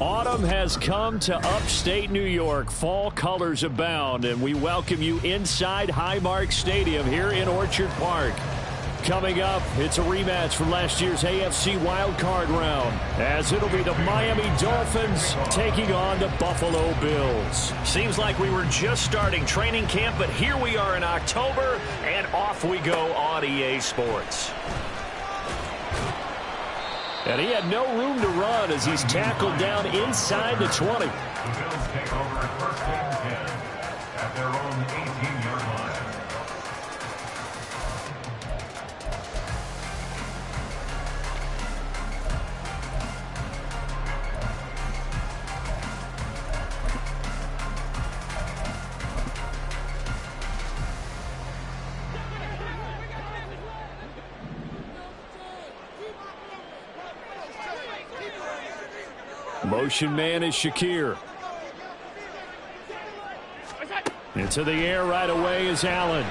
Autumn has come to upstate New York. Fall colors abound, and we welcome you inside Highmark Stadium here in Orchard Park. Coming up, it's a rematch from last year's AFC wildcard round, as it'll be the Miami Dolphins taking on the Buffalo Bills. Seems like we were just starting training camp, but here we are in October, and off we go on EA Sports. And he had no room to run as he's tackled down inside the 20. The Bills take over at first and 10 at their own 18-yard line. Motion man is Shakir. Into the air right away is Allen.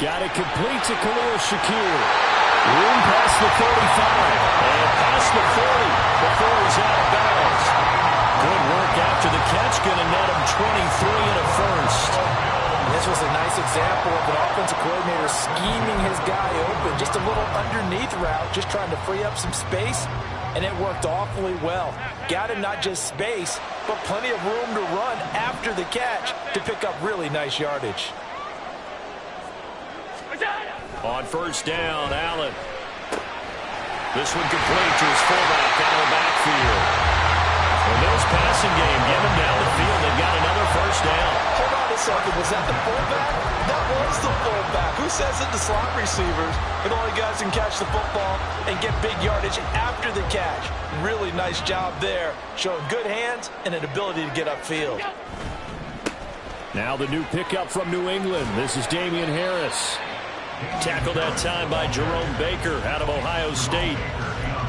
Got it complete to Khalil Shakir. Room past the 35. And past the 40 before he's out of bounds. Good work after the catch. Going to net him 23 and a first. This was a nice example of an offensive coordinator scheming his guy open. Just a little underneath route, just trying to free up some space. And it worked awfully well. Got him not just space, but plenty of room to run after the catch to pick up really nice yardage. On first down, Allen. This one complete to his fullback out of the backfield. The Bills passing game, get him down the field. They've got another first down. Hold on a second. Was that the fullback? That was the fullback. Who says it? The slot receivers. And only guys can catch the football and get big yardage after the catch. Really nice job there. Showing good hands and an ability to get upfield. Now the new pickup from New England. This is Damian Harris. Tackled that time by Jerome Baker out of Ohio State.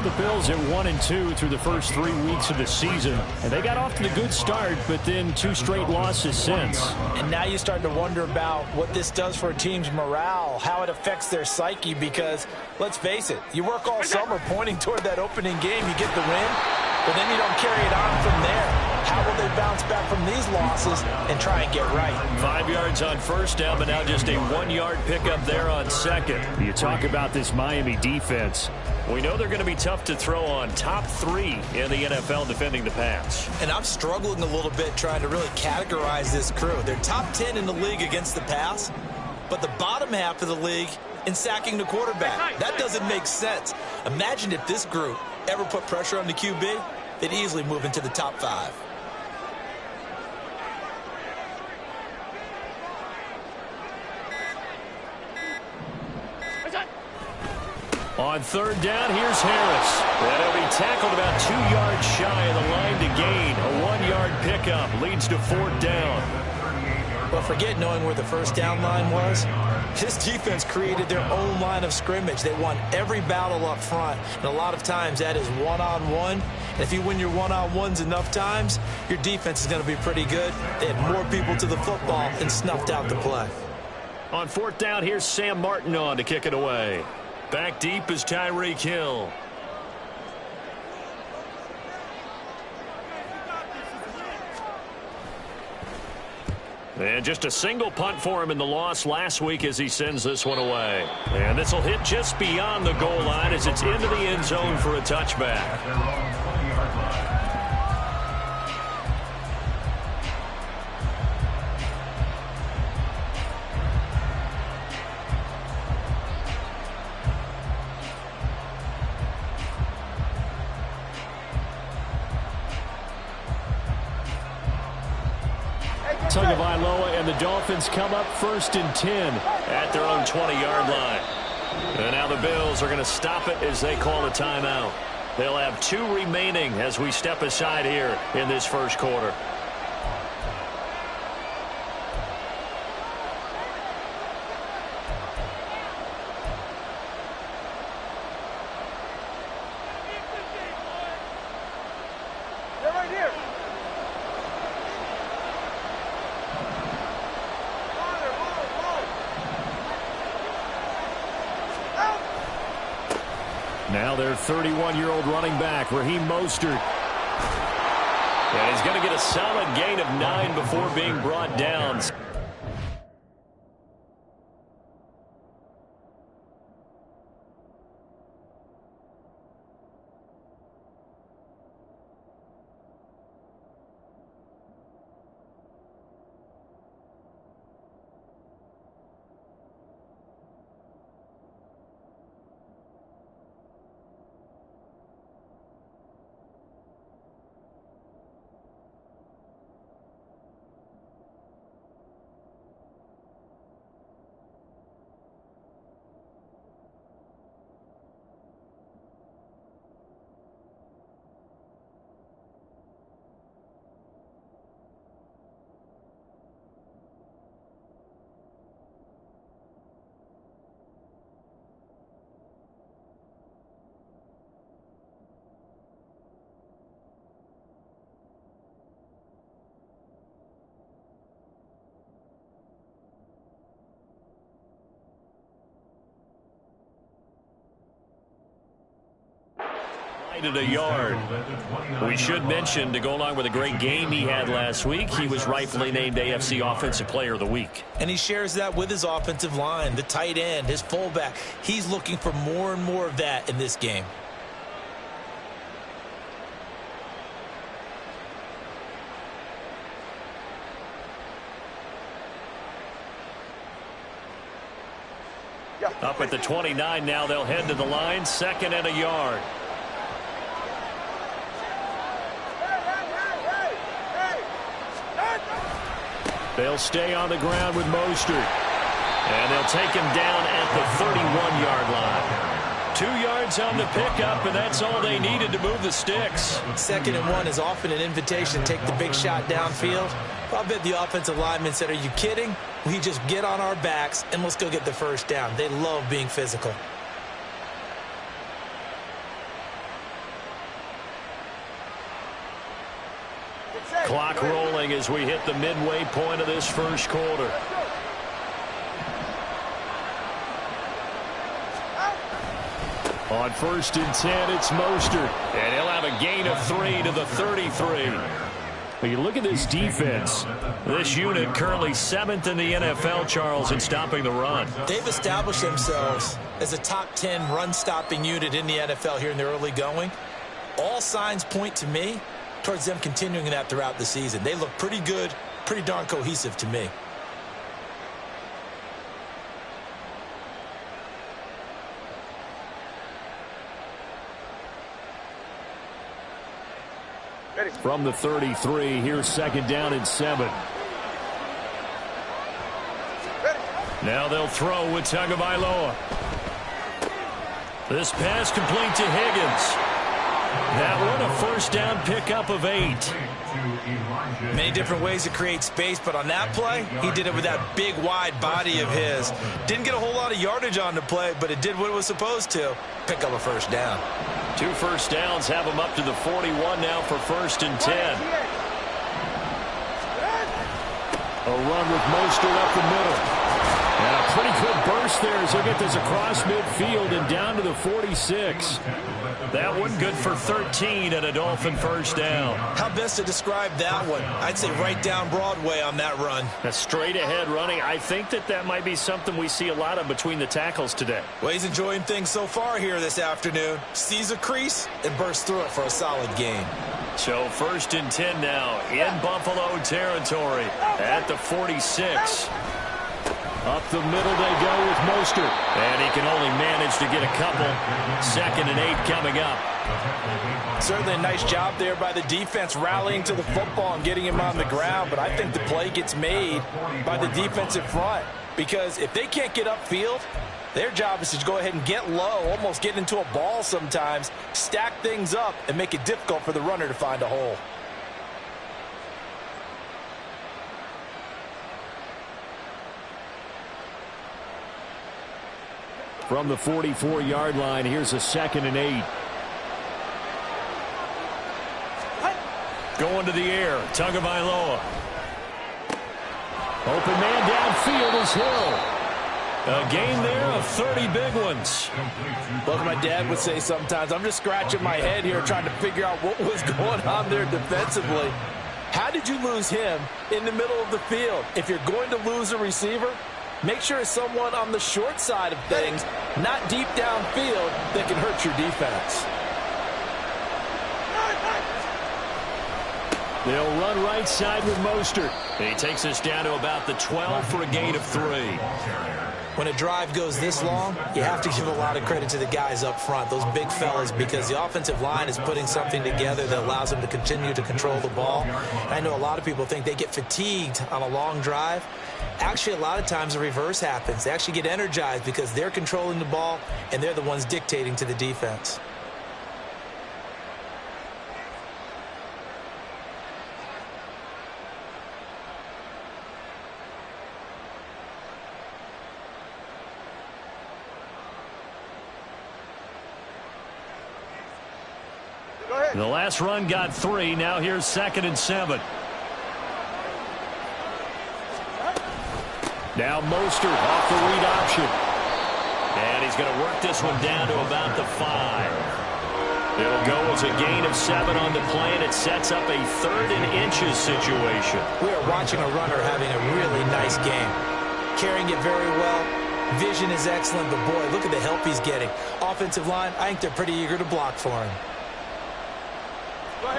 The Bills are 1-2 through the first 3 weeks of the season. And they got off to a good start, but then 2 straight losses since. And now you start to wonder about what this does for a team's morale, how it affects their psyche, because, let's face it, you work all summer pointing toward that opening game, you get the win, but then you don't carry it on from there. How will they bounce back from these losses and try and get right? 5 yards on first down, but now just a 1-yard pickup there on second. You talk about this Miami defense. We know they're going to be tough to throw on. Top 3 in the NFL defending the pass. And I'm struggling a little bit trying to really categorize this crew. They're top 10 in the league against the pass, but the bottom half of the league in sacking the quarterback. That doesn't make sense. Imagine if this group ever put pressure on the QB, they'd easily move into the top 5. On third down, here's Harris. And he'll be tackled about 2 yards shy of the line to gain. A 1-yard pickup leads to fourth down. But forget knowing where the first down line was. This defense created their own line of scrimmage. They won every battle up front. And a lot of times that is one-on-one. And if you win your one-on-ones enough times, your defense is going to be pretty good. They had more people to the football and snuffed out the play. On fourth down, here's Sam Martin on to kick it away. Back deep is Tyreek Hill. And just a single punt for him in the loss last week as he sends this one away. And this will hit just beyond the goal line as it's into the end zone for a touchback. Tagovailoa and the Dolphins come up first and 10 at their own 20-yard line. And now the Bills are going to stop it as they call a timeout. They'll have 2 remaining as we step aside here in this first quarter. Now their 31-year-old running back, Raheem Mostert. And he's going to get a solid gain of 9 before being brought down. At a yard. We should mention, to go along with a great game he had last week, he was rightfully named AFC Offensive Player of the Week. And he shares that with his offensive line, the tight end, his fullback. He's looking for more and more of that in this game. Up at the 29 now, they'll head to the line, 2nd and a yard. They'll stay on the ground with Mostert. And they'll take him down at the 31-yard line. 2 yards on the pickup, and that's all they needed to move the sticks. 2nd and 1 is often an invitation to take the big shot downfield. I bet the offensive lineman said, are you kidding? We just get on our backs, and let's go get the first down. They love being physical. Clock rolling as we hit the midway point of this first quarter. On 1st and 10, it's Mostert. And he'll have a gain of 3 to the 33. When you look at this defense, this unit currently 7th in the NFL, Charles, in stopping the run. They've established themselves as a top 10 run-stopping unit in the NFL here in the early going. All signs point to me towards them continuing that throughout the season. They look pretty good, pretty darn cohesive to me. From the 33, here's 2nd down and 7. Now they'll throw with Tagovailoa. This pass complete to Higgins. That one a 1st down pickup of 8. Many different ways to create space, but on that play, he did it with that big, wide body of his. Didn't get a whole lot of yardage on the play, but it did what it was supposed to. Pick up a 1st down. 2 first downs have him up to the 41 now for 1st and 10. A run with Mostert up the middle. And a pretty good burst there as he'll get this across midfield and down to the 46. That one good for 13 and a Dolphin 1st down. How best to describe that one? I'd say right down Broadway on that run. A straight ahead running. I think that might be something we see a lot of between the tackles today. Well, he's enjoying things so far here this afternoon. Sees a crease and bursts through it for a solid gain. So 1st and 10 now in Buffalo territory at the 46. Up the middle they go with Mostert. And he can only manage to get a couple. 2nd and 8 coming up. Certainly a nice job there by the defense rallying to the football and getting him on the ground. But I think the play gets made by the defensive front. Because if they can't get upfield, their job is to go ahead and get low, almost get into a ball sometimes, stack things up, and make it difficult for the runner to find a hole. From the 44-yard line, here's a 2nd and 8. Going to the air, Tagovailoa. Open man downfield is Hill. A game there of 30 big ones. Look, my dad would say sometimes, I'm just scratching my head here trying to figure out what was going on there defensively. How did you lose him in the middle of the field? If you're going to lose a receiver, make sure it's someone on the short side of things, not deep downfield, that can hurt your defense. They'll run right side with Mostert. He takes us down to about the 12 for a gain of 3. When a drive goes this long, you have to give a lot of credit to the guys up front, those big fellas, because the offensive line is putting something together that allows them to continue to control the ball. I know a lot of people think they get fatigued on a long drive. Actually, a lot of times the reverse happens. They actually get energized because they're controlling the ball, and they're the ones dictating to the defense. The last run got 3. Now here's 2nd and 7. Now Mostert off the read option. And he's going to work this one down to about the 5. It'll go as a gain of 7 on the play, and it sets up a 3rd and inches situation. We are watching a runner having a really nice game. Carrying it very well. Vision is excellent, but boy, look at the help he's getting. Offensive line, I think they're pretty eager to block for him.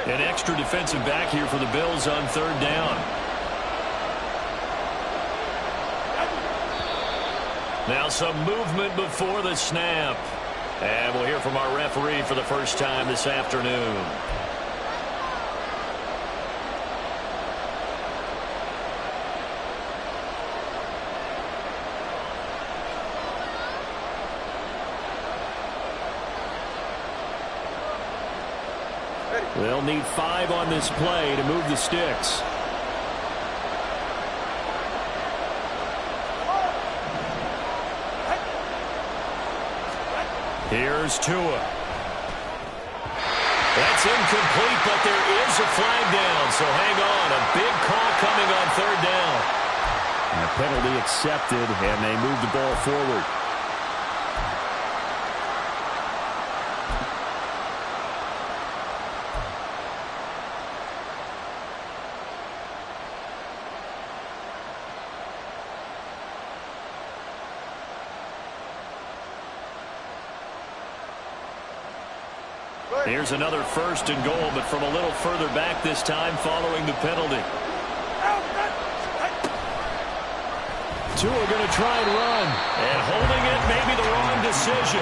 An extra defensive back here for the Bills on 3rd down. Now some movement before the snap. And we'll hear from our referee for the first time this afternoon. They'll need 5 on this play to move the sticks. Here's Tua. That's incomplete, but there is a flag down, so hang on. A big call coming on 3rd down. And a penalty accepted, and they move the ball forward. Here's another 1st and goal, but from a little further back this time following the penalty. Tua going to try and run. And holding it, maybe the wrong decision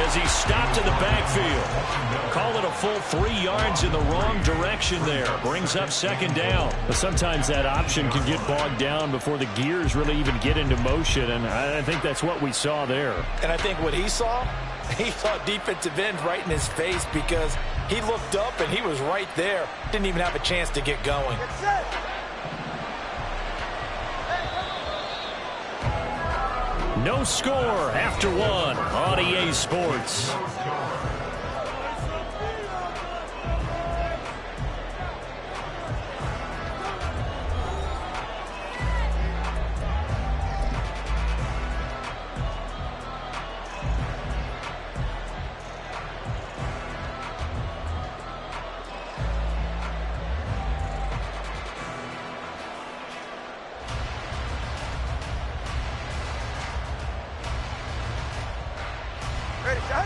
as he stopped in the backfield. Call it a full 3 yards in the wrong direction there. Brings up 2nd down. But sometimes that option can get bogged down before the gears really even get into motion, and I think that's what we saw there. And I think what he saw defensive end right in his face because he looked up and he was right there. Didn't even have a chance to get going. No score after 1 on EA Sports.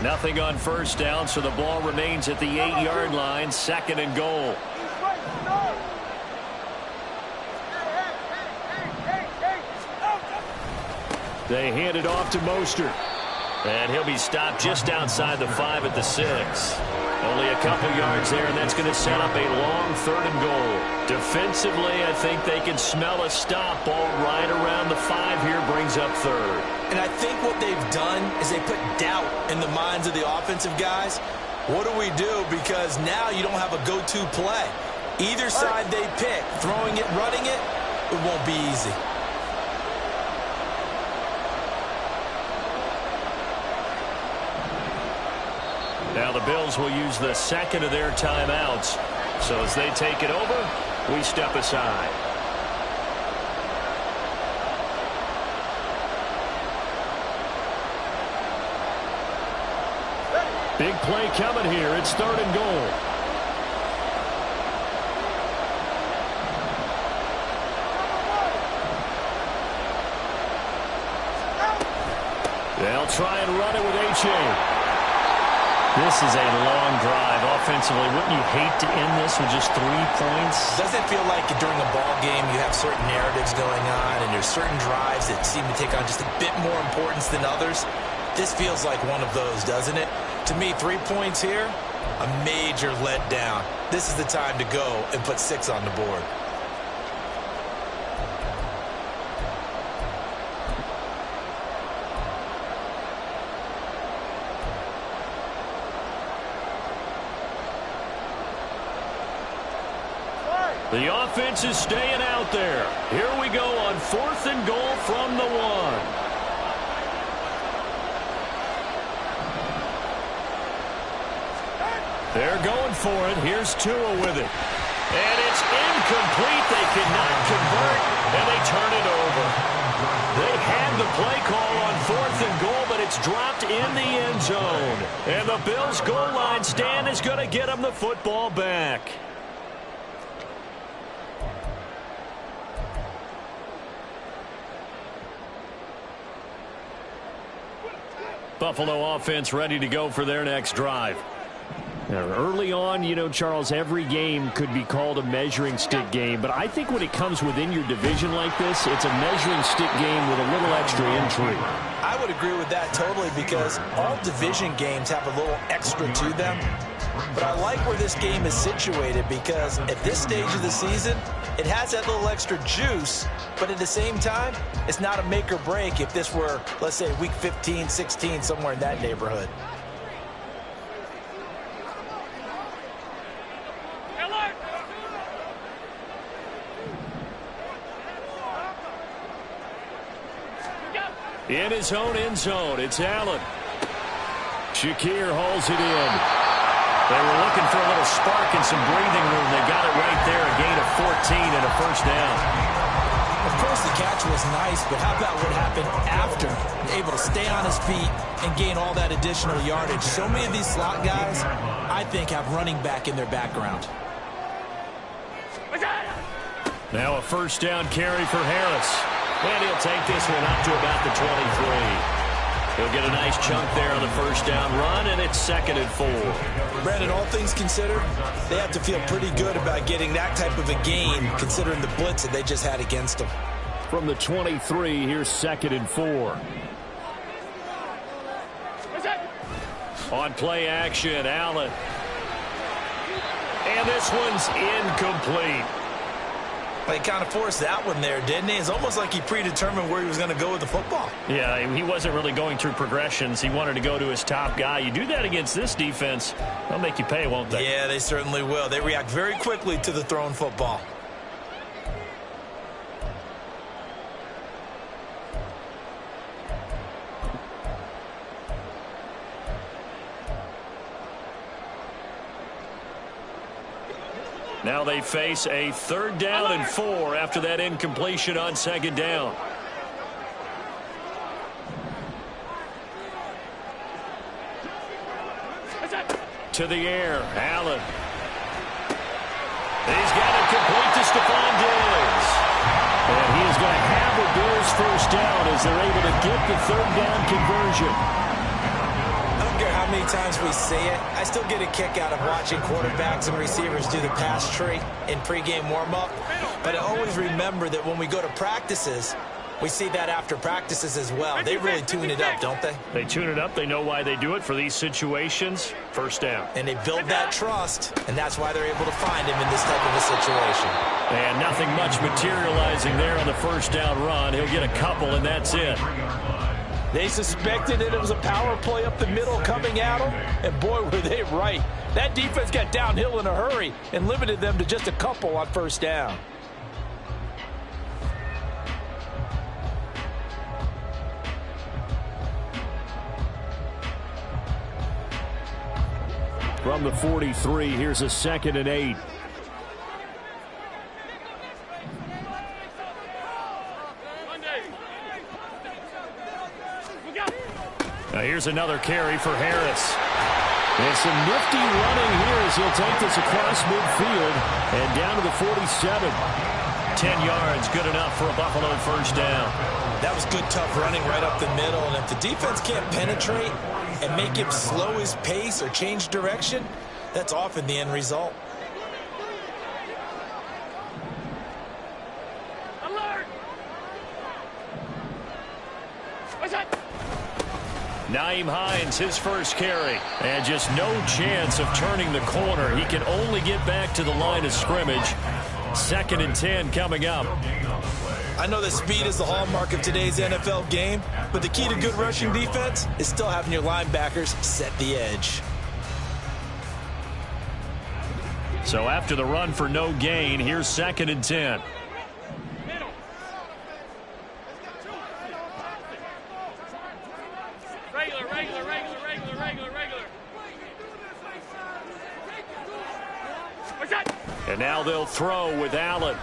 Nothing on 1st down, so the ball remains at the 8-yard line, 2nd and goal. They hand it off to Mostert. And he'll be stopped just outside the 5 at the 6. Only a couple yards there, and that's going to set up a long 3rd and goal. Defensively, I think they can smell a stop. Ball right around the 5 here brings up 3rd. And I think what they've done is they put doubt in the minds of the offensive guys. What do we do? Because now you don't have a go-to play. Either side they pick, throwing it, running it, it won't be easy. Now the Bills will use the 2nd of their timeouts. So as they take it over, we step aside. Big play coming here. It's 3rd and goal. They'll try and run it with H.A. This is a long drive offensively. Wouldn't you hate to end this with just 3 points? Does it feel like during a ball game you have certain narratives going on and there's certain drives that seem to take on just a bit more importance than others? This feels like one of those, doesn't it? To me, 3 points here, a major letdown. This is the time to go and put 6 on the board. The offense is staying out there. Here we go on 4th and goal from the 1. They're going for it. Here's Tua with it. And it's incomplete. They cannot convert, and they turn it over. They had the play call on 4th and goal, but it's dropped in the end zone. And the Bills' goal line stand is going to get them the football back. Buffalo offense ready to go for their next drive. Now, early on, you know, Charles, every game could be called a measuring stick game, but I think when it comes within your division like this, it's a measuring stick game with a little extra intrigue. I would agree with that totally because all division games have a little extra to them. But I like where this game is situated because at this stage of the season, it has that little extra juice, but at the same time, it's not a make or break if this were, let's say, week 15, 16, somewhere in that neighborhood. In his own end zone, it's Allen. Shakir holds it in. They were looking for a little spark and some breathing room. They got it right there, a gain of 14 and a first down. Of course, the catch was nice, but how about what happened after? Able to stay on his feet and gain all that additional yardage. So many of these slot guys, I think, have running back in their background. Now a first down carry for Harris. And he'll take this one up to about the 23. He'll get a nice chunk there on the first down run, and it's 2nd and 4. Brandon, all things considered, they have to feel pretty good about getting that type of a gain, considering the blitz that they just had against them. From the 23, here's 2nd and 4. On play action, Allen. And this one's incomplete. He kind of forced that one there, didn't he? It's almost like he predetermined where he was going to go with the football. Yeah, he wasn't really going through progressions. He wanted to go to his top guy. You do that against this defense, they'll make you pay, won't they? Yeah, they certainly will. They react very quickly to the thrown football. Now they face a 3rd down and 4 after that incompletion on 2nd down. To the air, Allen. He's got it complete to Stephon Diggs. And he is going to have the Bills first down as they're able to get the 3rd down conversion. I don't care how many times we see it. I still get a kick out of watching quarterbacks and receivers do the pass tree in pregame warm-up. But I always remember that when we go to practices, we see that after practices as well. They really tune it up, don't they? They tune it up. They know why they do it for these situations. First down. And they build that trust, and that's why they're able to find him in this type of a situation. And nothing much materializing there on the first down run. He'll get a couple, and that's it. They suspected that it was a power play up the middle coming at them, and boy, were they right. That defense got downhill in a hurry and limited them to just a couple on first down. From the 43, here's a 2nd and 8. Now here's another carry for Harris. And some nifty running here as he'll take this across midfield and down to the 47. 10 yards, good enough for a Buffalo first down. That was good, tough running right up the middle. And if the defense can't penetrate and make him slow his pace or change direction, that's often the end result. Alert! What's that? Nyheim Hines, his first carry. And just no chance of turning the corner. He can only get back to the line of scrimmage. 2nd and 10 coming up. I know that speed is the hallmark of today's NFL game, but the key to good rushing defense is still having your linebackers set the edge. So after the run for no gain, here's 2nd and 10. And now they'll throw with Allen.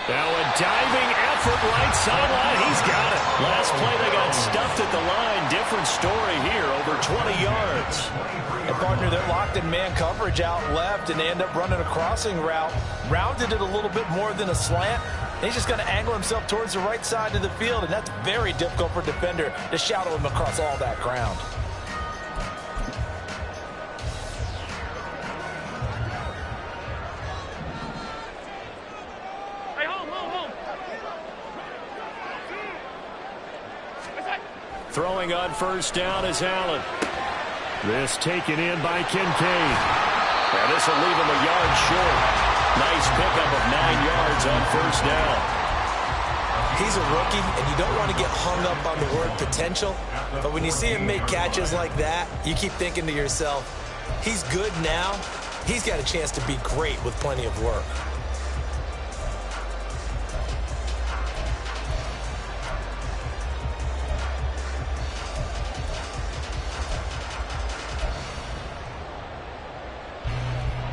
Now a diving effort right sideline. He's got it. Last play they got stuffed at the line. Different story here. Over 20 yards. And partner, they're locked in man coverage out left, and they end up running a crossing route. Rounded it a little bit more than a slant. And he's just going to angle himself towards the right side of the field, and that's very difficult for a defender to shadow him across all that ground. Throwing on first down is Allen. This taken in by Kincaid. And this will leave him a yard short. Nice pickup of 9 yards on first down. He's a rookie, and you don't want to get hung up on the word potential. But when you see him make catches like that, you keep thinking to yourself, he's good now. He's got a chance to be great with plenty of work.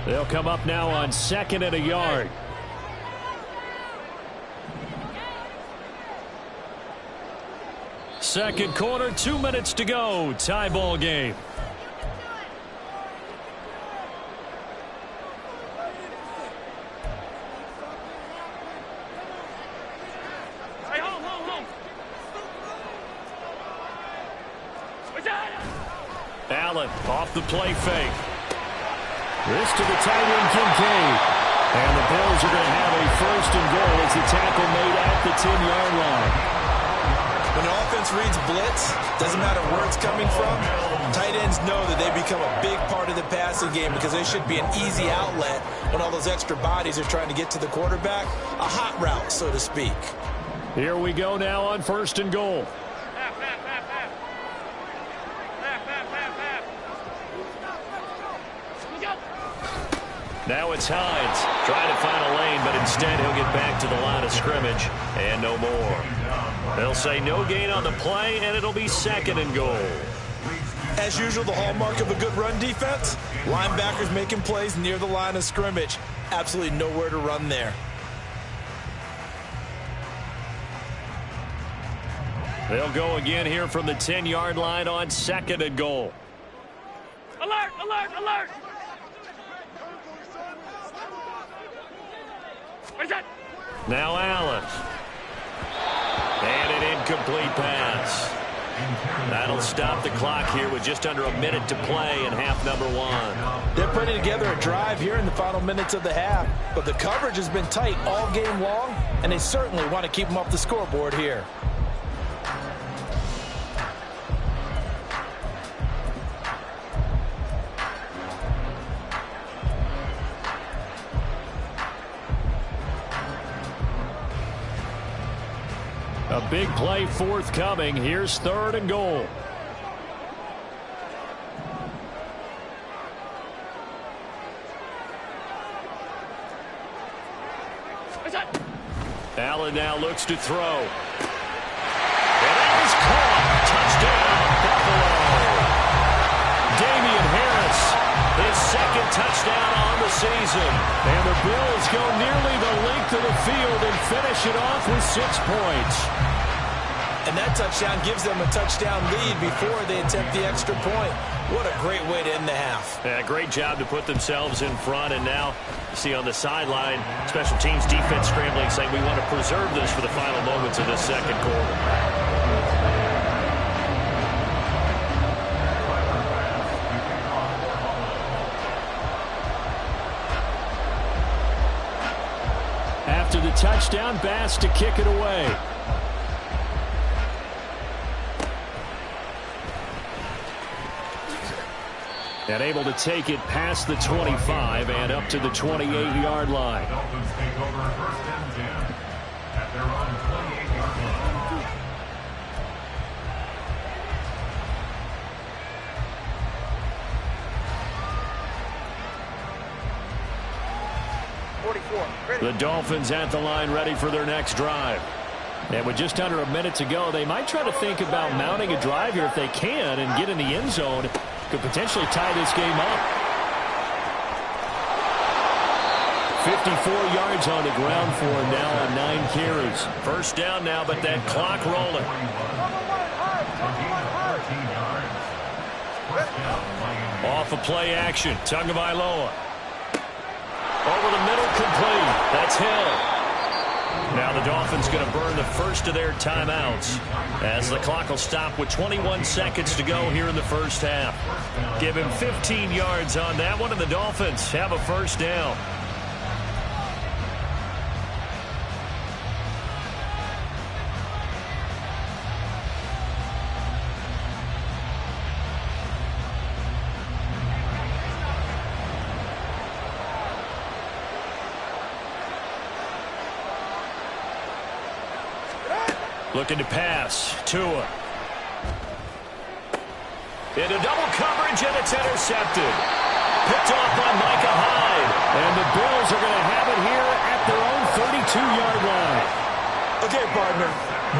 They'll come up now on 2nd and a yard. Second quarter, 2 minutes to go. Tie ball game. Allen off the play fake. This to the tight end, Kincaid. And the Bills are going to have a 1st and goal as the tackle made at the 10-yard line. When the offense reads blitz, doesn't matter where it's coming from, tight ends know that they become a big part of the passing game because they should be an easy outlet when all those extra bodies are trying to get to the quarterback. A hot route, so to speak. Here we go now on 1st and goal. Now it's Hines trying to find a lane, but instead he'll get back to the line of scrimmage and no more. They'll say no gain on the play, and it'll be 2nd and goal. As usual, the hallmark of a good run defense, linebackers making plays near the line of scrimmage. Absolutely nowhere to run there. They'll go again here from the 10-yard line on 2nd and goal. Alert, alert, alert! Now Allen. And an incomplete pass. That'll stop the clock here with just under a minute to play in half number 1. They're putting together a drive here in the final minutes of the half, but the coverage has been tight all game long, and they certainly want to keep them off the scoreboard here. A big play forthcoming. Here's 3rd and goal. Allen now looks to throw. And that is caught. Touchdown, Buffalo. Damian Harris, his 2nd touchdown on the season. And the Bills go nearly the length of the field and finish it off with 6 points. And that touchdown gives them a touchdown lead before they attempt the extra point. What a great way to end the half. Yeah, great job to put themselves in front. And now you see on the sideline, special teams defense scrambling, saying we want to preserve this for the final moments of this second quarter. After the touchdown, Bass to kick it away. And able to take it past the 25 and up to the 28-yard line. Dolphins take over first and 10 at their own 28-yard line. The Dolphins at the line ready for their next drive. And with just under a minute to go, they might try to think about mounting a drive here if they can and get in the end zone. Could potentially tie this game up. 54 yards on the ground for him now on 9 carries. First down now, but that clock rolling. Off of play action. Tagovailoa. Over the middle, complete. That's Hill. Now the Dolphins going to burn the first of their timeouts as the clock will stop with 21 seconds to go here in the first half. Give him 15 yards on that one, and the Dolphins have a first down. Looking to pass. Tua. Into double coverage, and it's intercepted. Picked off by Micah Hyde. And the Bills are going to have it here at their own 32-yard line. Okay, partner.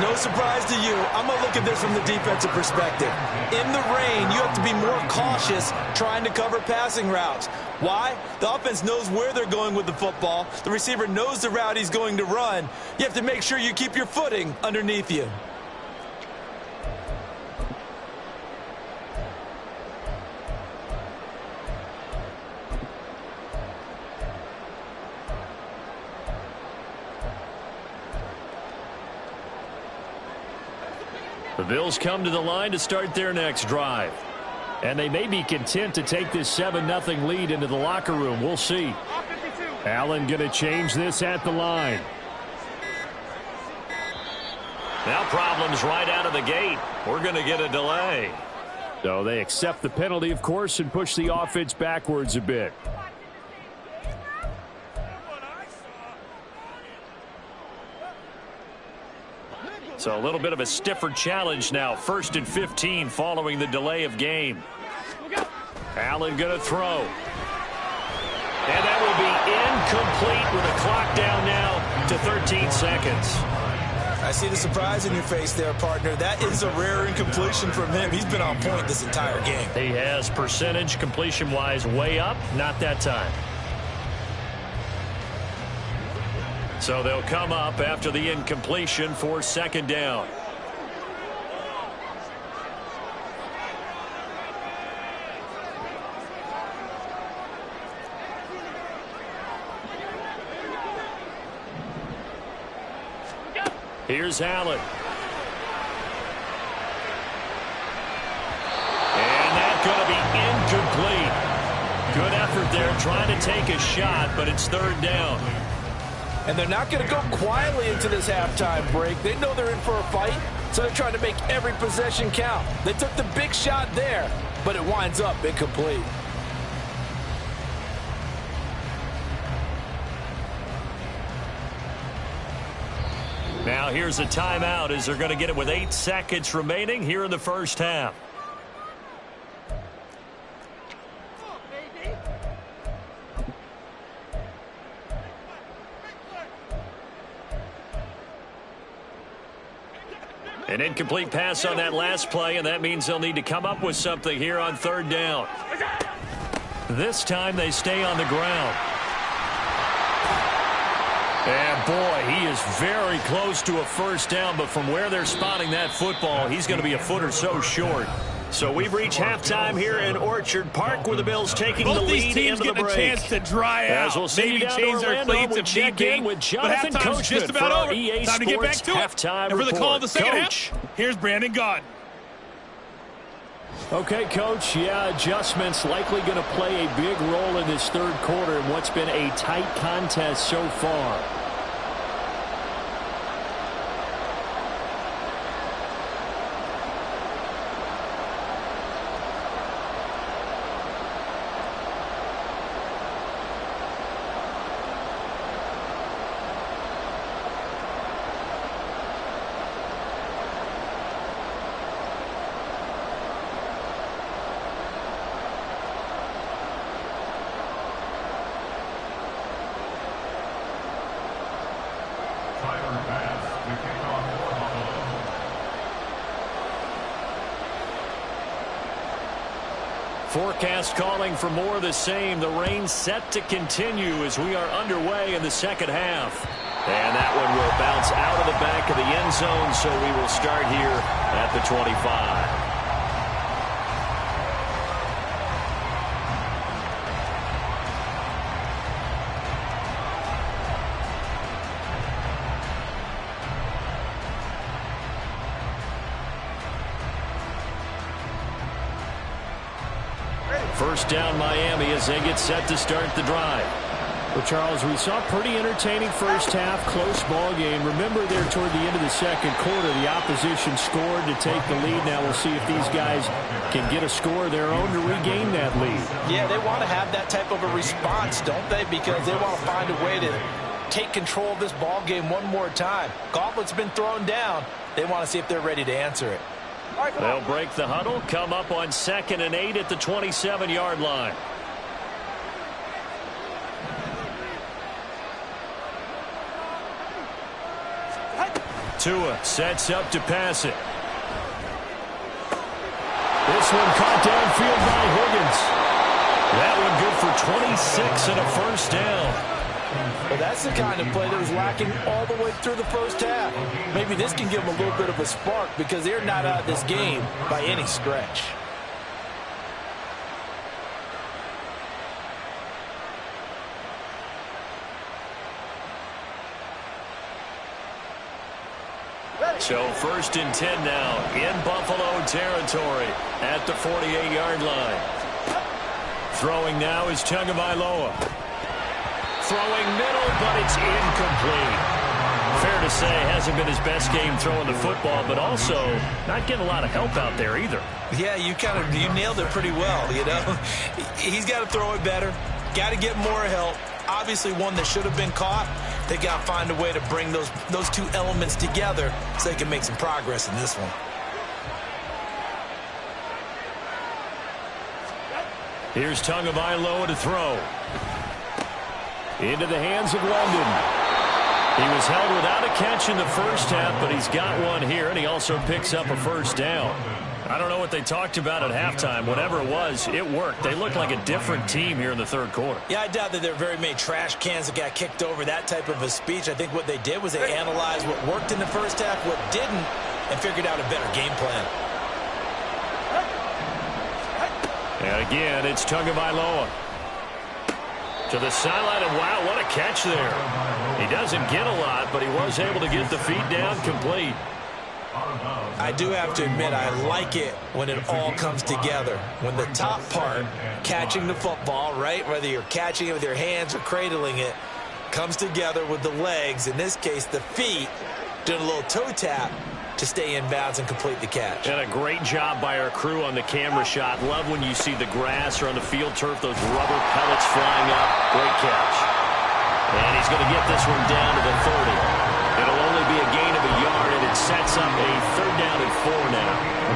No surprise to you. I'm going to look at this from the defensive perspective. In the rain, you have to be more cautious trying to cover passing routes. Why? The offense knows where they're going with the football. The receiver knows the route he's going to run. You have to make sure you keep your footing underneath you. The Bills come to the line to start their next drive. And they may be content to take this 7-0 lead into the locker room. We'll see. Allen going to change this at the line. Now problems right out of the gate. We're going to get a delay. So they accept the penalty, of course, and push the offense backwards a bit. So a little bit of a stiffer challenge now. 1st and 15 following the delay of game. Allen going to throw. And that will be incomplete with a clock down now to 13 seconds. I see the surprise in your face there, partner. That is a rare incompletion from him. He's been on point this entire game. He has percentage completion-wise way up. Not that time. So they'll come up after the incompletion for 2nd down. Here's Allen. And that's going to be incomplete. Good effort there trying to take a shot, but it's 3rd down. And they're not going to go quietly into this halftime break. They know they're in for a fight, so they're trying to make every possession count. They took the big shot there, but it winds up incomplete. Now here's a timeout as they're going to get it with 8 seconds remaining here in the first half. An incomplete pass on that last play, and that means they'll need to come up with something here on 3rd down. This time they stay on the ground. And boy, he is very close to a first down, but from where they're spotting that football, he's going to be a foot or so short. So we've reached halftime here in Orchard Park, where the Bills taking the lead into the break. Both these teams getting a chance to dry out. We'll Maybe change their cleats if need be. with But Jonathan halftime's just about over. EA Time to get back Sports to it. halftime And for the call of the second Coach. half, here's Brandon Gaud. Okay, Coach, adjustments likely going to play a big role in this third quarter in what's been a tight contest so far. Forecast calling for more of the same. The rain set to continue as we are underway in the second half. And that one will bounce out of the back of the end zone, so we will start here at the 25. First down Miami as they get set to start the drive. Well, Charles, we saw a pretty entertaining first half, close ball game. Remember there toward the end of the second quarter, the opposition scored to take the lead. Now we'll see if these guys can get a score of their own to regain that lead. Yeah, they want to have that type of a response, don't they? Because they want to find a way to take control of this ball game one more time. Gauntlet's been thrown down. They want to see if they're ready to answer it. They'll break the huddle, come up on 2nd and 8 at the 27-yard line. Tua sets up to pass it. This one caught downfield by Higgins. That one good for 26 and a first down. Well, that's the kind of play that was lacking all the way through the first half. Maybe this can give them a little bit of a spark because they're not out of this game by any stretch. So 1st and 10 now in Buffalo territory at the 48-yard line. Throwing now is Tagovailoa. Throwing middle, but it's incomplete. Fair to say, hasn't been his best game throwing the football, but also not getting a lot of help out there either. Yeah, you nailed it pretty well, you know. He's got to throw it better. Got to get more help. Obviously one that should have been caught. They got to find a way to bring those two elements together so they can make some progress in this one. Here's Tagovailoa to throw. Into the hands of London. He was held without a catch in the first half, but he's got one here, and he also picks up a first down. I don't know what they talked about at halftime. Whatever it was, it worked. They look like a different team here in the third quarter. Yeah, I doubt that there are very many trash cans that got kicked over, that type of a speech. I think what they did was they analyzed what worked in the first half, what didn't, and figured out a better game plan. And again, it's Tagovailoa. To the sideline, and wow, what a catch there. He doesn't get a lot, but he was able to get the feet down complete. I do have to admit, I like it when it all comes together. When the top part, catching the football, right, whether you're catching it with your hands or cradling it, comes together with the legs, in this case the feet, doing a little toe tap to stay in bounds and complete the catch. And a great job by our crew on the camera shot. Love when you see the grass or on the field turf, those rubber pellets flying up. Great catch. And he's going to get this one down to the 30. It'll only be a gain of a yard, and it sets up a 3rd down and 4 now.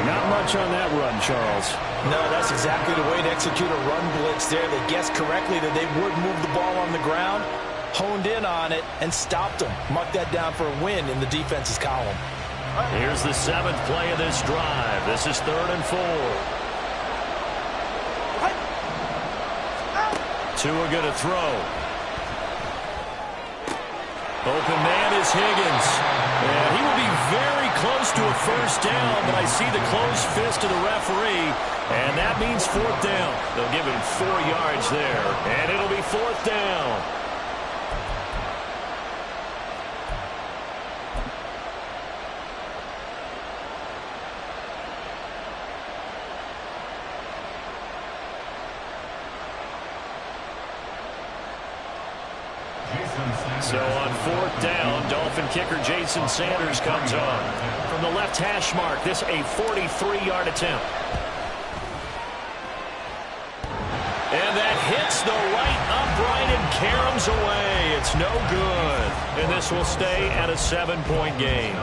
Not much on that run, Charles. No, that's exactly the way to execute a run blitz there. They guessed correctly that they would move the ball on the ground, honed in on it, and stopped them. Mark that down for a win in the defense's column. Here's the 7th play of this drive. This is 3rd and 4. Tua going to throw. Open man is Higgins. And he will be very close to a first down, but I see the closed fist of the referee, and that means fourth down. They'll give him 4 yards there, and it'll be fourth down. So on fourth down, Dolphin kicker Jason Sanders comes on. From the left hash mark, this a 43-yard attempt. And that hits the right upright and caroms away. It's no good. And this will stay at a 7-point game.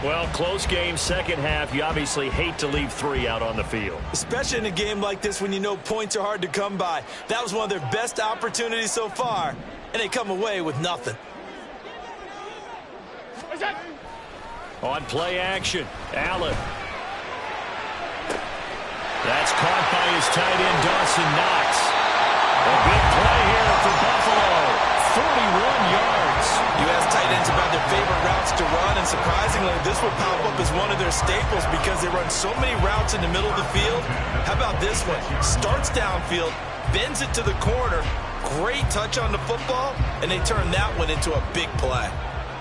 Well, close game, second half. You obviously hate to leave 3 out on the field. Especially in a game like this when you know points are hard to come by. That was one of their best opportunities so far, and they come away with nothing. On play action, Allen. That's caught by his tight end, Dawson Knox. A big play here for Buffalo. 41 yards. You ask tight ends about their favorite routes to run, and surprisingly, this will pop up as one of their staples because they run so many routes in the middle of the field. How about this one? Starts downfield, bends it to the corner. Great touch on the football, and they turn that one into a big play.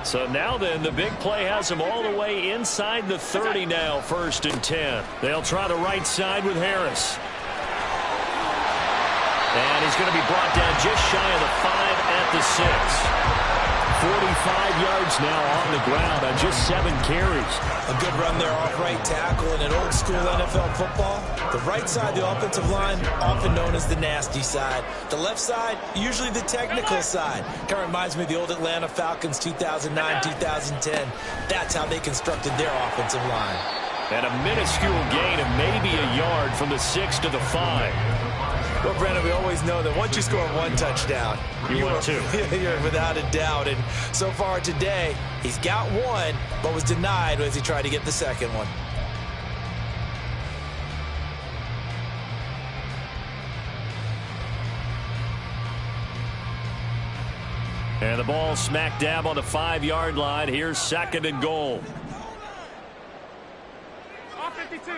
So now then, the big play has them all the way inside the 30 now, 1st and 10. They'll try the right side with Harris. And he's going to be brought down just shy of the 5 at the 6. 45 yards now on the ground on just 7 carries. A good run there off right tackle in an old school NFL football. The right side of the offensive line, often known as the nasty side. The left side, usually the technical side. Kind of reminds me of the old Atlanta Falcons 2009, 2010. That's how they constructed their offensive line. And a minuscule gain of maybe a yard from the 6 to the 5. Well, Brandon, we always know that once you score 1 touchdown, you want 2. You're without a doubt. And so far today, he's got 1, but was denied as he tried to get the second one. And the ball smack dab on the 5-yard line. Here's 2nd and goal. Off 52.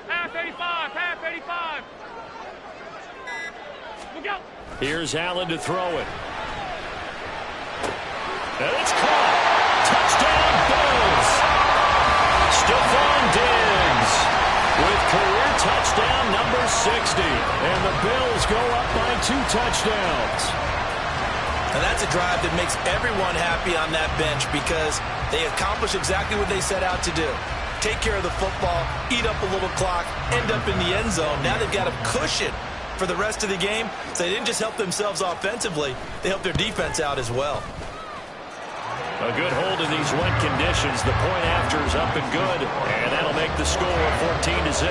Half 85. Half 85. Look out. Here's Allen to throw it. And it's caught. Touchdown, Bills. Stephon Diggs with career touchdown number 60. And the Bills go up by 2 touchdowns. And that's a drive that makes everyone happy on that bench because they accomplish exactly what they set out to do. Take care of the football, eat up a little clock, end up in the end zone. Now they've got a cushion for the rest of the game. So they didn't just help themselves offensively, they helped their defense out as well. A good hold in these wet conditions. The point after is up and good, and that'll make the score 14-0.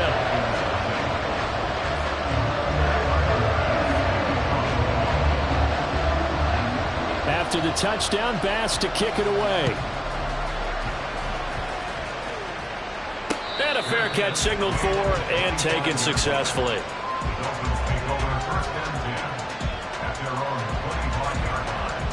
After the touchdown, Bass to kick it away. And a fair catch signaled for and taken successfully. Dolphins take over 1st and 10 at their own 25-yard line.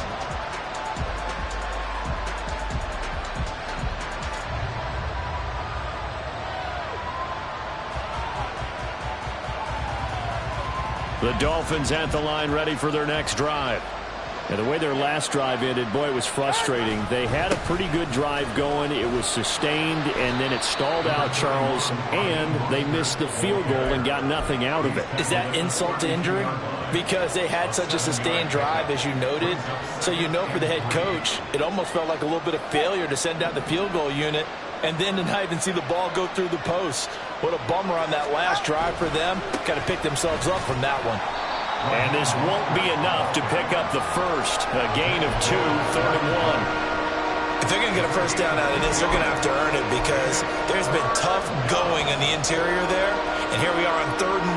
The Dolphins at the line ready for their next drive. And the way their last drive ended, boy, it was frustrating. They had a pretty good drive going. It was sustained, and then it stalled out, Charles, and they missed the field goal and got nothing out of it. Is that insult to injury? Because they had such a sustained drive, as you noted. So you know for the head coach, it almost felt like a little bit of failure to send out the field goal unit and then to not even see the ball go through the post. What a bummer on that last drive for them. Got to pick themselves up from that one. And this won't be enough to pick up the first. A gain of 2, 3rd and 1. If they're going to get a first down out of this, they're going to have to earn it because there's been tough going in the interior there. And here we are on 3rd and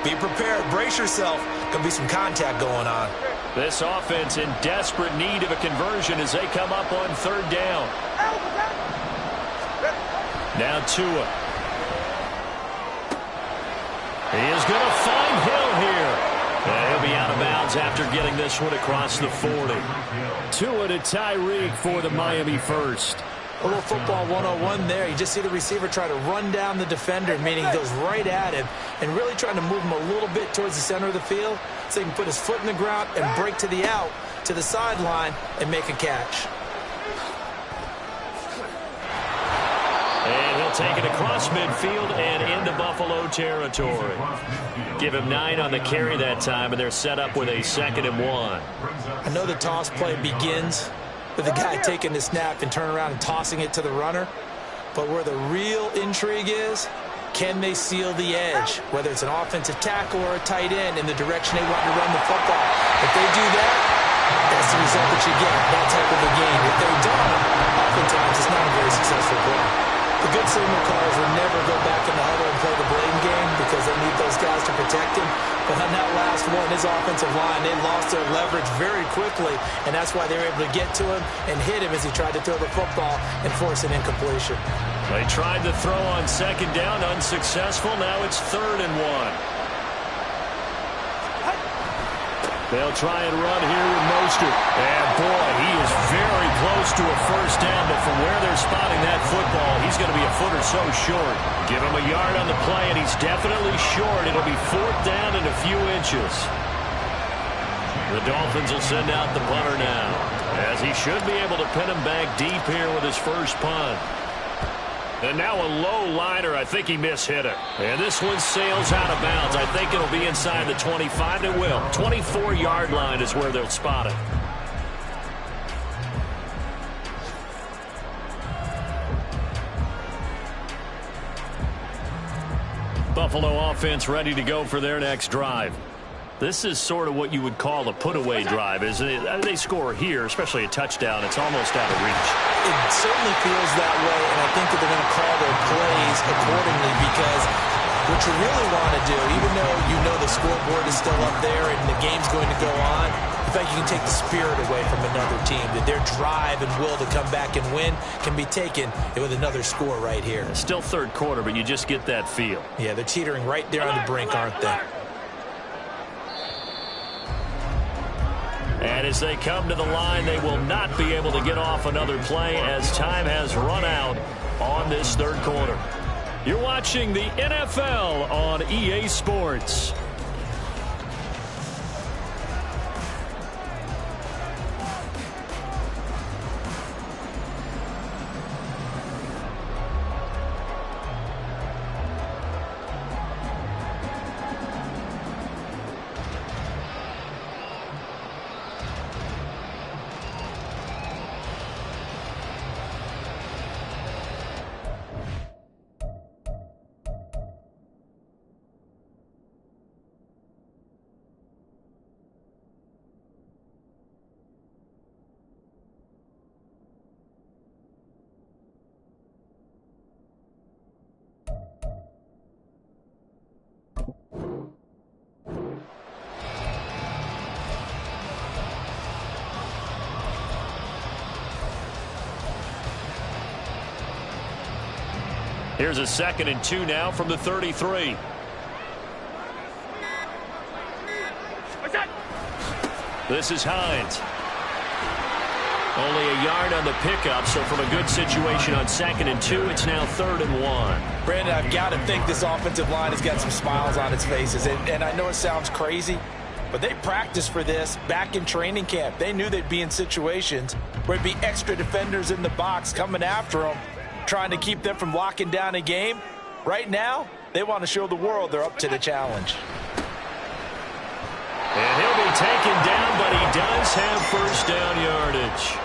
1. Be prepared. Brace yourself. Going to be some contact going on. This offense in desperate need of a conversion as they come up on 3rd down. Now Tua. He is going to find Hill here. He'll be out of bounds. downs after getting this one across the 40. Tua to Tyreek for the Miami first. A little football 101 there. You just see the receiver try to run down the defender, meaning he goes right at him and really trying to move him a little bit towards the center of the field so he can put his foot in the ground and break to the out, to the sideline, and make a catch. And he'll take it across midfield and into Buffalo territory. Give him 9 on the carry that time, and they're set up with a 2nd and 1. I know the toss play begins with the guy taking the snap and turning around and tossing it to the runner. But where the real intrigue is, can they seal the edge, whether it's an offensive tackle or a tight end, in the direction they want to run the football? If they do that, that's the result that you get, that type of a game. If they don't, oftentimes it's not a very successful play. The good signal callers will never go back in the huddle and play the blame game because they need those guys to protect him. But on that last one, his offensive line, they lost their leverage very quickly, and that's why they were able to get to him and hit him as he tried to throw the football and force an incompletion. They tried to throw on 2nd down, unsuccessful. Now it's 3rd and 1. They'll try and run here with Mostert. And, boy, he is very close to a first down, but from where they're spotting that football, he's going to be a foot or so short. Give him a yard on the play, and he's definitely short. It'll be 4th down and a few inches. The Dolphins will send out the punter now, as he should be able to pin him back deep here with his first punt. And now a low liner. I think he mishit it. And this one sails out of bounds. I think it'll be inside the 25. It will. 24-yard line is where they'll spot it. Buffalo offense ready to go for their next drive. This is sort of what you would call a put-away drive, isn't it? They score here, especially a touchdown. It's almost out of reach. It certainly feels that way, and I think that they're going to call their plays accordingly because what you really want to do, even though you know the scoreboard is still up there and the game's going to go on, in fact, you can take the spirit away from another team, that their drive and will to come back and win can be taken with another score right here. It's still 3rd quarter, but you just get that feel. Yeah, they're teetering right there on the brink, aren't they? And as they come to the line, they will not be able to get off another play as time has run out on this 3rd quarter. You're watching the NFL on EA Sports. Here's a 2nd and 2 now from the 33. This is Hines. Only a yard on the pickup, so from a good situation on 2nd and 2, it's now 3rd and 1. Brandon, I've got to think this offensive line has got some smiles on its faces. And I know it sounds crazy, but they practiced for this back in training camp. They knew they'd be in situations where it'd be extra defenders in the box coming after them, trying to keep them from locking down a game. Right now, they want to show the world they're up to the challenge. And he'll be taken down, but he does have first down yardage.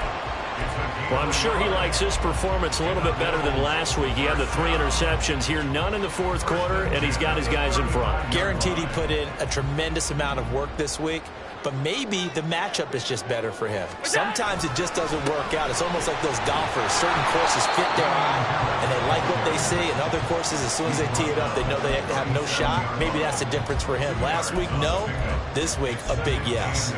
Well, I'm sure he likes his performance a little bit better than last week. He had the 3 interceptions here, none in the 4th quarter, and he's got his guys in front. Guaranteed he put in a tremendous amount of work this week, but maybe the matchup is just better for him. Sometimes it just doesn't work out. It's almost like those golfers. Certain courses fit their eye, and they like what they see. And other courses, as soon as they tee it up, they know they have no shot. Maybe that's the difference for him. Last week, no. This week, a big yes.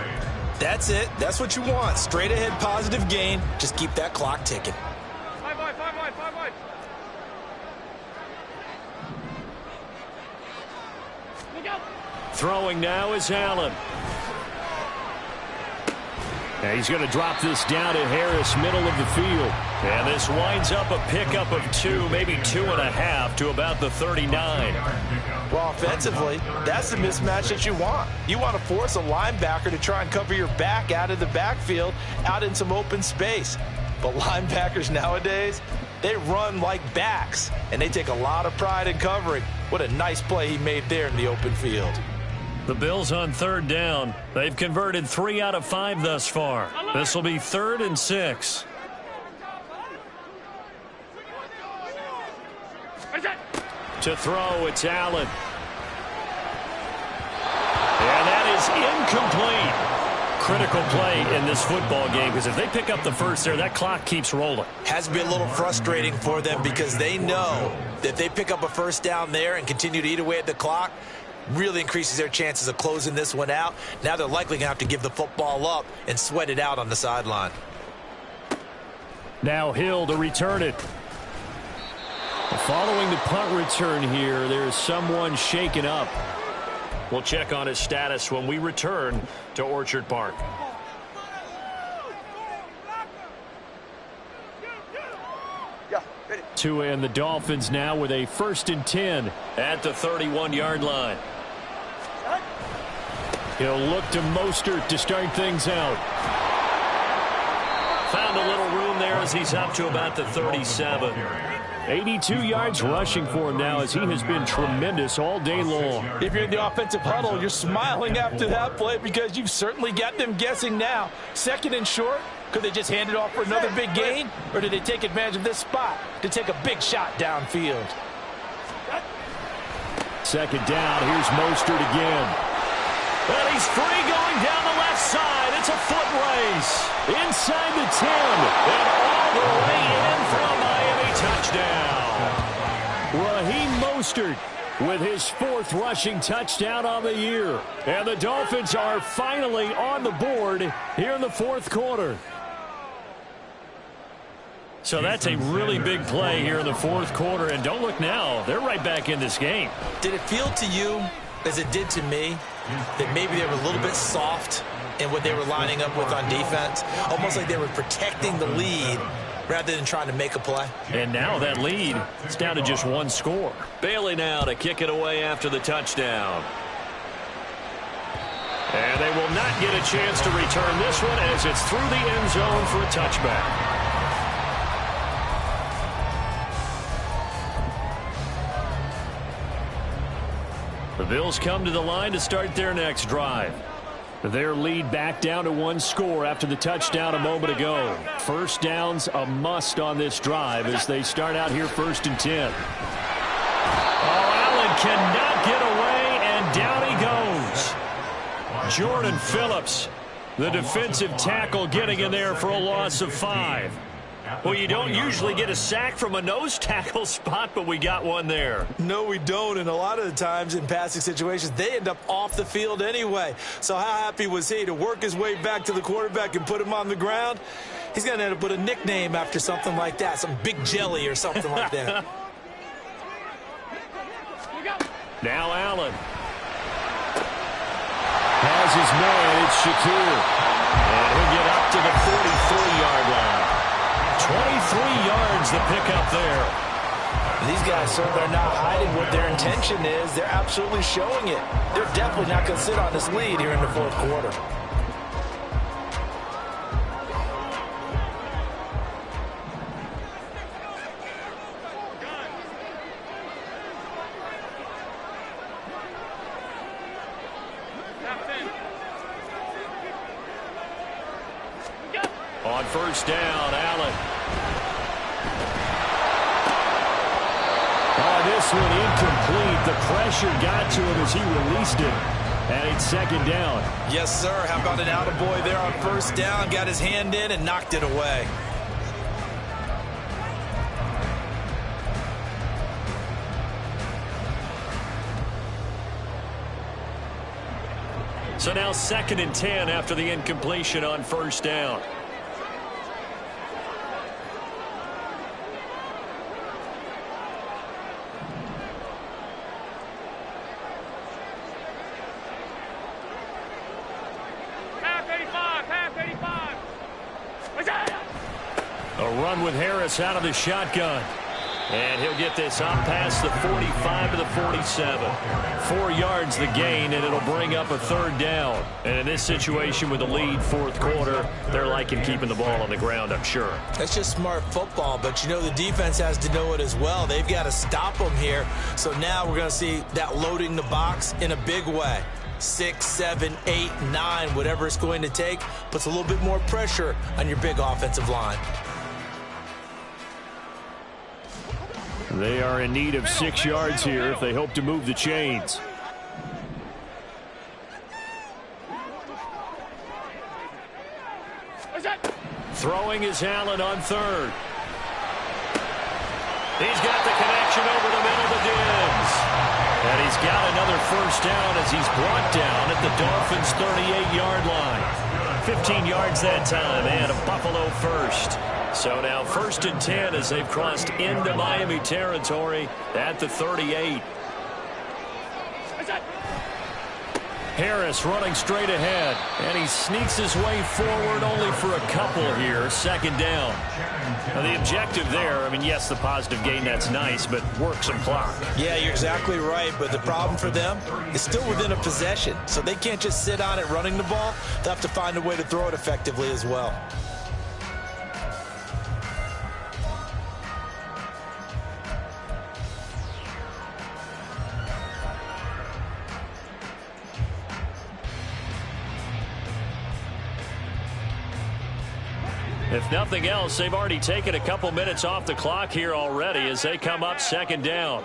That's it. That's what you want. Straight ahead positive gain. Just keep that clock ticking. 5 wide, 5 wide, 5 wide. Throwing now is Allen. And he's going to drop this down to Harris, middle of the field. And this winds up a pickup of 2, maybe 2.5 to about the 39. Well, offensively, that's the mismatch that you want. You want to force a linebacker to try and cover your back out of the backfield, out in some open space. But linebackers nowadays, they run like backs, and they take a lot of pride in covering. What a nice play he made there in the open field. The Bills on 3rd down. They've converted 3 out of 5 thus far. This will be 3rd and 6. To throw, it's Allen. And that is incomplete. Critical play in this football game, because if they pick up the first there, that clock keeps rolling. Has to be a little frustrating for them because they know that if they pick up a first down there and continue to eat away at the clock, really increases their chances of closing this one out. Now they're likely going to have to give the football up and sweat it out on the sideline. Now Hill to return it. Following the punt return here, there's someone shaken up. We'll check on his status when we return to Orchard Park. Tua and the Dolphins now with a 1st and 10 at the 31-yard line. He'll look to Mostert to start things out. Found a little room there as he's up to about the 37. 82 yards rushing for him now as he has been tremendous all day long. If you're in the offensive huddle, you're smiling after that play because you've certainly got them guessing now. 2nd and short, could they just hand it off for another big gain? Or did they take advantage of this spot to take a big shot downfield? 2nd down, here's Mostert again. And he's free going down the left side. It's a foot race. Inside the 10. And all the way in for a Miami touchdown. Raheem Mostert with his 4th rushing touchdown on the year. And the Dolphins are finally on the board here in the 4th quarter. So that's a really big play here in the 4th quarter. And don't look now. They're right back in this game. Did it feel to you, as it did to me, that maybe they were a little bit soft in what they were lining up with on defense? Almost like they were protecting the lead rather than trying to make a play. And now that lead is down to just 1 score. Bailey now to kick it away after the touchdown. And they will not get a chance to return this one as it's through the end zone for a touchback. The Bills come to the line to start their next drive. Their lead back down to 1 score after the touchdown a moment ago. 1st down's a must on this drive as they start out here 1st and 10. Oh, Allen cannot get away, and down he goes. Jordan Phillips, the defensive tackle, getting in there for a loss of 5. Well, you don't usually get a sack from a nose tackle spot, but we got one there. No, we don't, and a lot of the times in passing situations, they end up off the field anyway. So how happy was he to work his way back to the quarterback and put him on the ground? He's going to end up with a nickname after something like that, some Big Jelly or something like that. Now Allen has his man. It's Shakir. And he'll get up to the 43-yard line. 23 yards the pickup there. These guys, sir, they're not hiding what their intention is. They're absolutely showing it. They're definitely not going to sit on this lead here in the 4th quarter. On 1st down, Allen. Oh, this one incomplete. The pressure got to him as he released it. And it's 2nd down. Yes, sir. How about an attaboy there on 1st down? Got his hand in and knocked it away. So now 2nd and 10 after the incompletion on 1st down. Pass 85, pass 85. A run with Harris out of the shotgun. And he'll get this up past the 45 to the 47. 4 yards the gain, and it'll bring up a third down. And in this situation with the lead fourth quarter, they're liking keeping the ball on the ground, I'm sure. That's just smart football, but you know the defense has to know it as well. They've got to stop them here. So now we're going to see that loading the box in a big way. 6, 7, 8, 9, whatever it's going to take, puts a little bit more pressure on your big offensive line. They are in need of 6 yards here if they hope to move the chains. Throwing is Allen on third. He's got the connection over the middle to Diggs. And he's got another first down as he's brought down at the Dolphins' 38-yard line. 15 yards that time and a Buffalo first. So now 1st and 10 as they've crossed into Miami territory at the 38. Harris running straight ahead, and he sneaks his way forward only for a couple here. 2nd down. Now the objective there, I mean, yes, the positive gain, that's nice, but work some clock. Yeah, you're exactly right, but the problem for them is still within a possession. So they can't just sit on it running the ball. They'll have to find a way to throw it effectively as well. If nothing else, they've already taken a couple minutes off the clock here already as they come up 2nd down.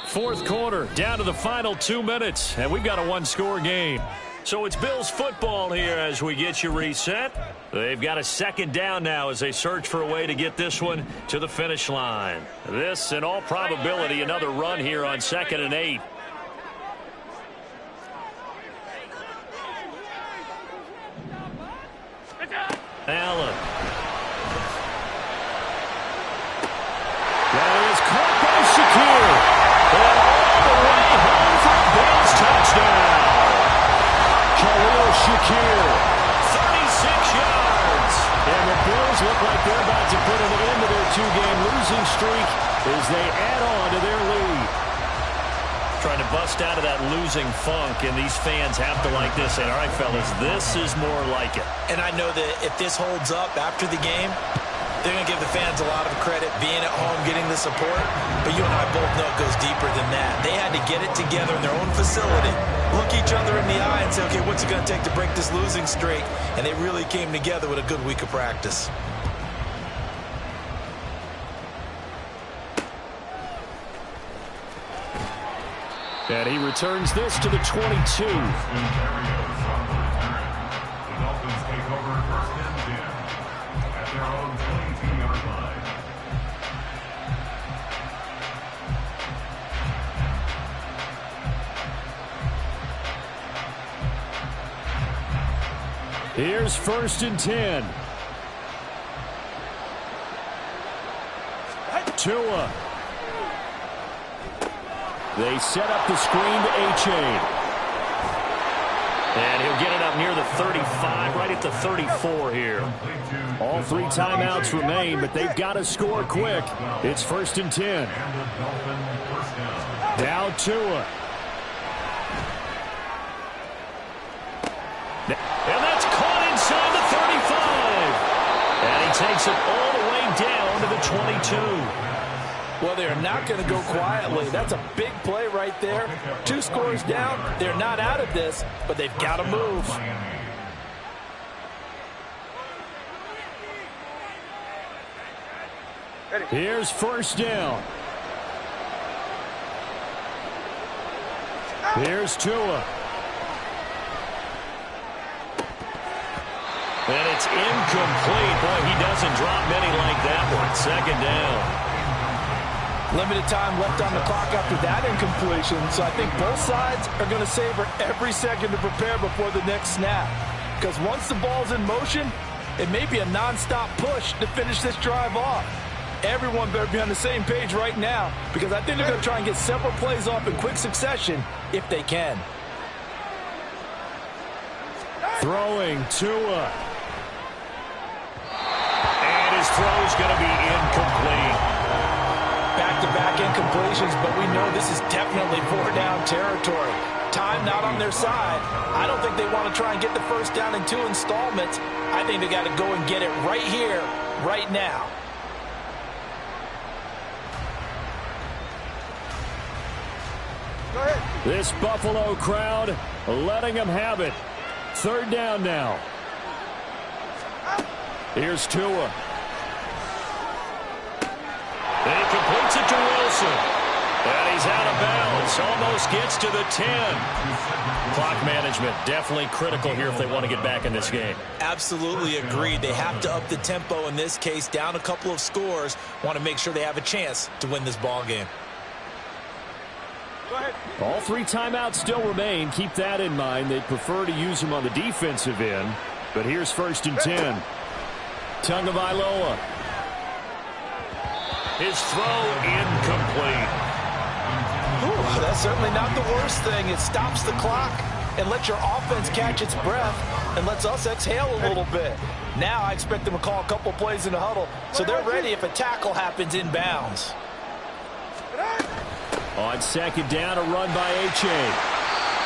4th quarter, down to the final 2 minutes, and we've got a one-score game. So it's Bills football here as we get you reset. They've got a 2nd down now as they search for a way to get this one to the finish line. This, in all probability, another run here on 2nd and 8. Allen. That is caught by Shakir. And all the way home for Bills touchdown. Khalil Shakir, 36 yards. And the Bills look like they're about to put an end to their 2-game losing streak as they add on to their lead. Trying to bust out of that losing funk, and these fans have to like this. And all right, fellas, this is more like it. And I know that if this holds up after the game, they're going to give the fans a lot of credit being at home, getting the support. But you and I both know it goes deeper than that. They had to get it together in their own facility, look each other in the eye and say, okay, what's it going to take to break this losing streak? And they really came together with a good week of practice. And he returns this to the 22. The Dolphins take over 1st and 10 at their own 22-yard line. Here's 1st and 10. Tua. They set up the screen to A-Chain. And he'll get it up near the 35, right at the 34 here. All 3 timeouts remain, but they've got to score quick. It's 1st and 10. Now Tua. And that's caught inside the 35. And he takes it all the way down to the 22. Well, they're not going to go quietly. That's a big play right there. 2 scores down. They're not out of this, but they've got to move. Here's 1st down. Here's Tua. And it's incomplete. Boy, he doesn't drop many like that one. 2nd down. Limited time left on the clock after that incompletion, so I think both sides are going to savor every second to prepare before the next snap. Because once the ball's in motion, it may be a nonstop push to finish this drive off. Everyone better be on the same page right now, because I think they're going to try and get several plays off in quick succession if they can. Throwing Tua. And his his throw is going to be incomplete. Back-to-back incompletions, but we know this is definitely four-down territory. Time not on their side. I don't think they want to try and get the first down in 2 installments. I think they got to go and get it right here, right now. Go ahead. This Buffalo crowd letting them have it. 3rd down now. Here's Tua. He completes it to Wilson. And he's out of bounds. Almost gets to the 10. Clock management definitely critical here if they want to get back in this game. Absolutely agreed. They have to up the tempo in this case, down a couple of scores. Want to make sure they have a chance to win this ball game. Go ahead. All 3 timeouts still remain. Keep that in mind. They'd prefer to use them on the defensive end. But here's 1st and 10. Tagovailoa. His throw incomplete. Ooh, that's certainly not the worst thing. It stops the clock and lets your offense catch its breath and lets us exhale a little bit. Now I expect them to call a couple plays in the huddle so they're ready if a tackle happens inbounds. On 2nd down, a run by H.A.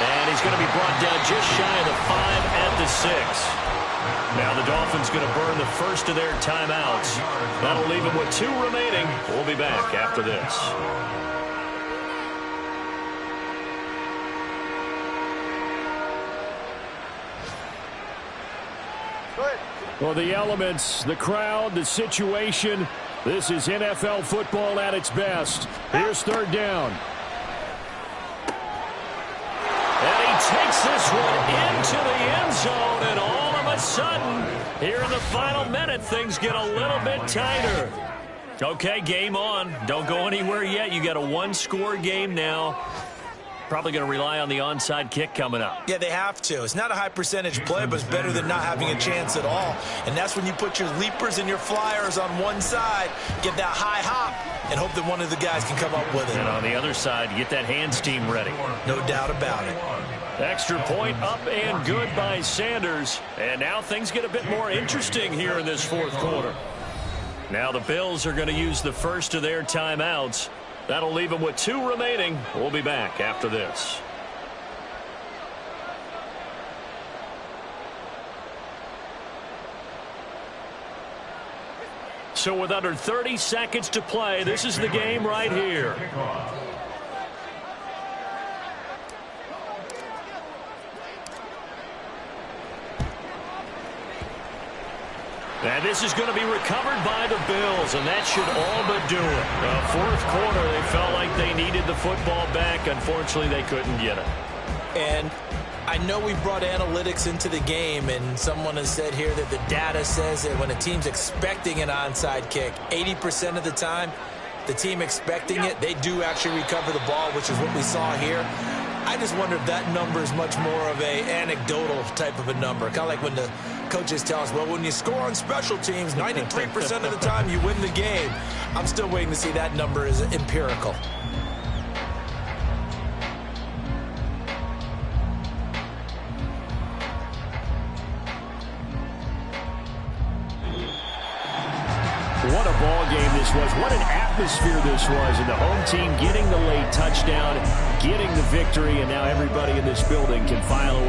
And he's going to be brought down just shy of the 5 at the 6. Now the Dolphins going to burn the first of their timeouts. That'll leave them with 2 remaining. We'll be back after this. Well, the elements, the crowd, the situation, this is NFL football at its best. Here's 3rd down. And he takes this one into the end zone, and all of a sudden, here in the final minute, things get a little bit tighter. Okay, game on. Don't go anywhere yet. You got a 1-score game now. Probably going to rely on the onside kick coming up. Yeah, they have to. It's not a high percentage play, but it's better than not having a chance at all. And that's when you put your leapers and your flyers on one side, get that high hop, and hope that one of the guys can come up with it. And on the other side, get that hands team ready. No doubt about it. Extra point up and good by Sanders. And now things get a bit more interesting here in this 4th quarter. Now the Bills are going to use the first of their timeouts. That'll leave them with 2 remaining. We'll be back after this. So with under 30 seconds to play, this is the game right here. And this is going to be recovered by the Bills, and that should all but do it. 4th quarter, they felt like they needed the football back. Unfortunately, they couldn't get it. And I know we brought analytics into the game, and someone has said here that the data says that when a team's expecting an onside kick, 80% of the time, the team expecting it, they do actually recover the ball, which is what we saw here. I just wonder if that number is much more of a anecdotal type of a number. Kind of like when the coaches tell us, well, when you score on special teams, 93% of the time you win the game. I'm still waiting to see that number is empirical. What a ball game this was. What an atmosphere this was. And the home team getting the late touchdown, getting the victory, and now everybody in this building can file away.